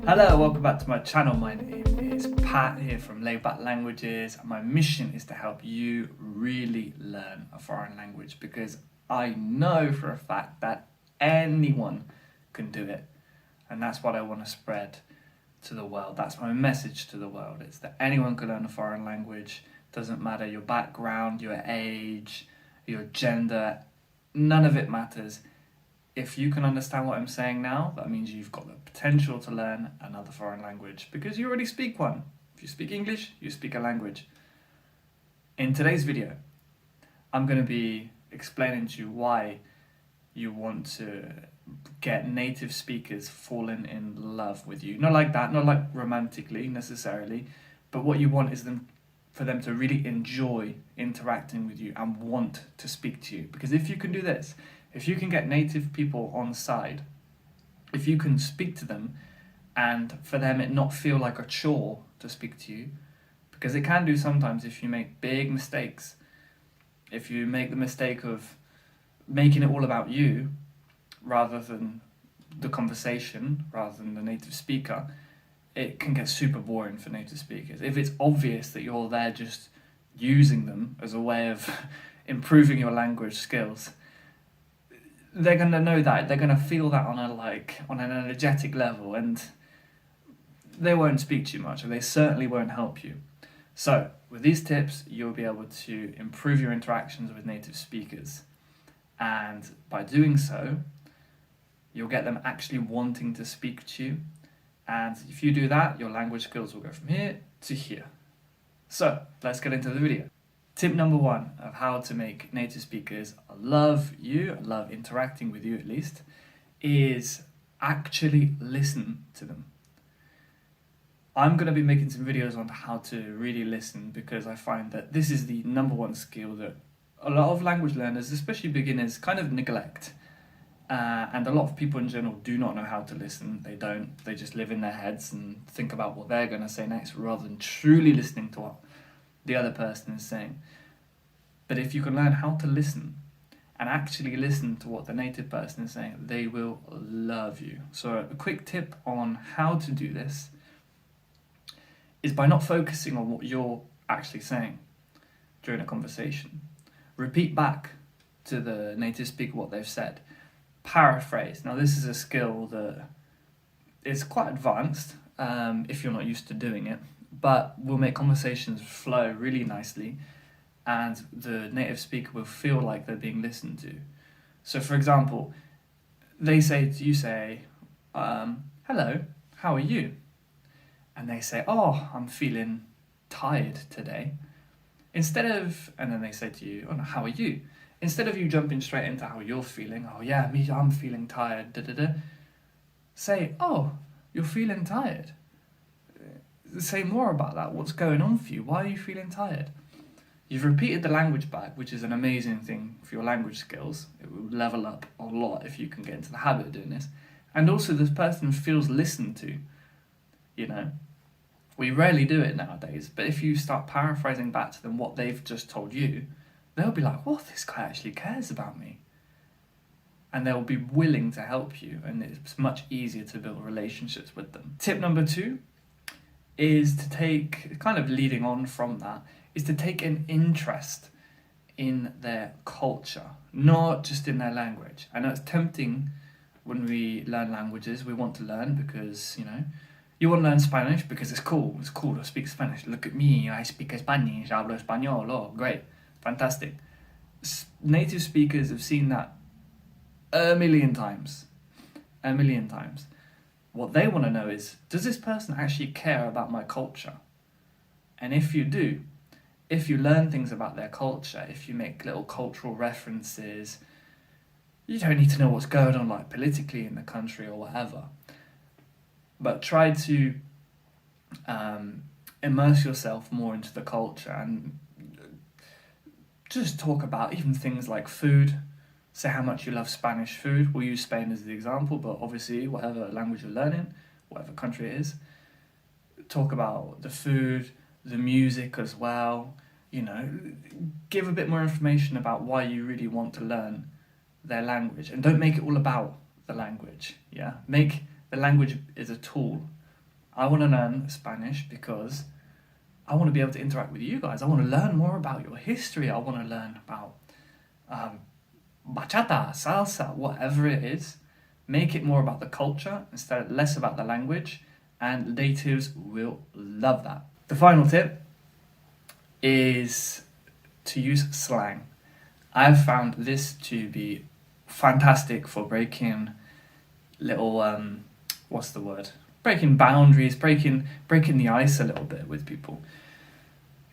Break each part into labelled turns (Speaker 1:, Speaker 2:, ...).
Speaker 1: Hello, welcome back to my channel. My name is Pat here from Layback Languages. My mission is to help you really learn a foreign language because I know for a fact that anyone can do it, and that's what I want to spread to the world. That's my message to the world. It's that anyone can learn a foreign language. Doesn't matter your background, your age, your gender, none of it matters. If you can understand what I'm saying now, that means you've got the potential to learn another foreign language because you already speak one. If you speak English, you speak a language. In today's video, I'm going to be explaining to you why you want to get native speakers falling in love with you. Not like that, not like romantically necessarily, but what you want is for them to really enjoy interacting with you and want to speak to you. Because if you can do this, if you can get native people on side, if you can speak to them and for them it not feel like a chore to speak to you, because it can do sometimes if you make big mistakes. If you make the mistake of making it all about you rather than the conversation, rather than the native speaker, it can get super boring for native speakers. If it's obvious that you're there just using them as a way of improving your language skills, they're going to know that, they're going to feel that on an energetic level, and they won't speak too much, and they certainly won't help you. So with these tips, you'll be able to improve your interactions with native speakers, and by doing so, you'll get them actually wanting to speak to you, and if you do that, your language skills will go from here to here. So let's get into the video. Tip number 1 of how to make native speakers love you, love interacting with you at least, is actually listen to them. I'm going to be making some videos on how to really listen because I find that this is the number 1 skill that a lot of language learners, especially beginners, kind of neglect. And a lot of people in general do not know how to listen. They don't. They just live in their heads and think about what they're going to say next rather than truly listening to what the other person is saying. But if you can learn how to listen and actually listen to what the native person is saying, they will love you. So a quick tip on how to do this is by not focusing on what you're actually saying during a conversation. Repeat back to the native speaker what they've said. Paraphrase. Now this is a skill that is quite advanced if you're not used to doing it, but will make conversations flow really nicely and the native speaker will feel like they're being listened to. So for example, you say, hello, how are you? And they say, oh, I'm feeling tired today. And then they say to you, oh, no, how are you? Instead of you jumping straight into how you're feeling, oh yeah, I'm feeling tired, say, oh, you're feeling tired. Say more about that. What's going on for you? Why are you feeling tired? You've repeated the language back, which is an amazing thing for your language skills. It will level up a lot if you can get into the habit of doing this. And also this person feels listened to. You know, we rarely do it nowadays, but if you start paraphrasing back to them what they've just told you, they'll be like, "What? This guy actually cares about me." And they'll be willing to help you, and it's much easier to build relationships with them. Tip number 2 is to take, kind of leading on from that, is to take an interest in their culture, not just in their language. I know it's tempting when we learn languages, we want to learn because, you want to learn Spanish because it's cool to speak Spanish. Look at me, I speak Spanish, hablo español, oh, great, fantastic. Native speakers have seen that a million times. What they want to know is, does this person actually care about my culture? And if you do, if you learn things about their culture, if you make little cultural references, you don't need to know what's going on like politically in the country or whatever. But try to immerse yourself more into the culture and just talk about even things like food. Say how much you love Spanish food. We'll use Spain as the example, but obviously whatever language you're learning, whatever country it is, talk about the food, the music as well. Give a bit more information about why you really want to learn their language, and don't make it all about the language. Yeah, make the language is a tool I want to learn Spanish because I want to be able to interact with you guys. I want to learn more about your history. I want to learn about bachata, salsa, whatever it is. Make it more about the culture instead less about the language, and natives will love that. The final tip is to use slang. I've found this to be fantastic for breaking little breaking boundaries, breaking the ice a little bit with people.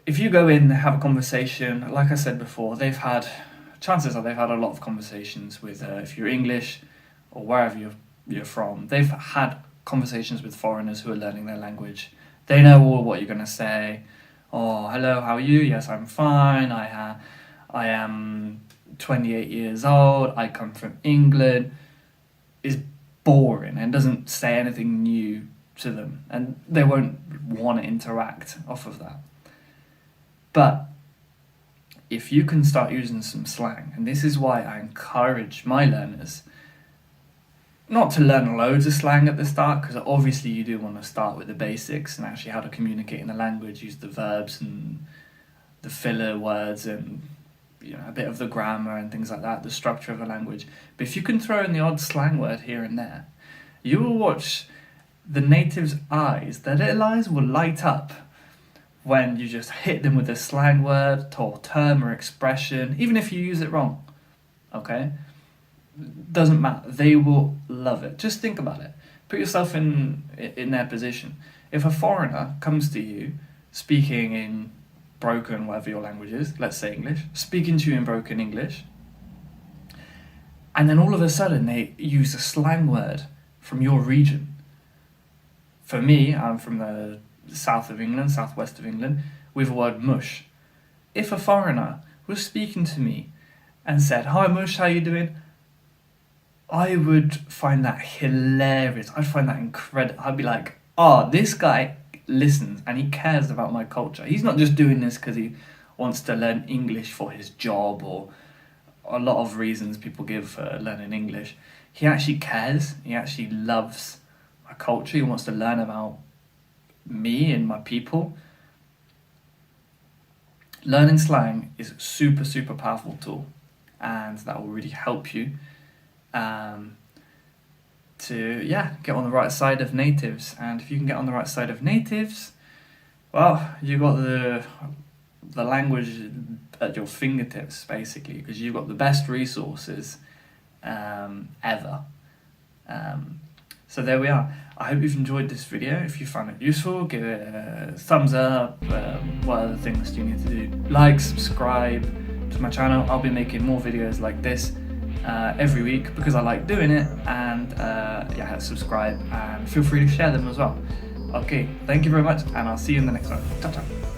Speaker 1: If you go in and have a conversation, like I said before, chances are they've had a lot of conversations with, if you're English or wherever you're from, they've had conversations with foreigners who are learning their language. They know all what you're going to say. Oh, hello, how are you? Yes, I'm fine. I am 28 years old. I come from England. Is boring and doesn't say anything new to them, and they won't want to interact off of that. But if you can start using some slang, and this is why I encourage my learners not to learn loads of slang at the start, because obviously you do want to start with the basics and actually how to communicate in the language, use the verbs and the filler words and a bit of the grammar and things like that, the structure of the language. But if you can throw in the odd slang word here and there, you will watch the natives' eyes, their little eyes will light up when you just hit them with a slang word or term or expression, even if you use it wrong, okay? Doesn't matter. They will love it. Just think about it. Put yourself in their position. If a foreigner comes to you speaking in broken, whatever your language is, let's say English, speaking to you in broken English, and then all of a sudden they use a slang word from your region. For me, I'm from the south of England, southwest of England, with the word mush. If a foreigner was speaking to me and said, "Hi mush, how you doing?" I would find that hilarious. I'd find that incredible. I'd be like, oh, this guy listens and he cares about my culture. He's not just doing this because he wants to learn English for his job or a lot of reasons people give for learning English. He actually cares. He actually loves my culture. He wants to learn about me and my people. Learning slang is a super, super powerful tool, and that will really help you to get on the right side of natives. And if you can get on the right side of natives, well, you got the language at your fingertips, basically, because you've got the best resources ever. So there we are. I hope you've enjoyed this video. If you found it useful, give it a thumbs up. What other things do you need to do? Like, subscribe to my channel. I'll be making more videos like this every week because I like doing it. And subscribe and feel free to share them as well. Okay, thank you very much, and I'll see you in the next one. Ciao, ciao.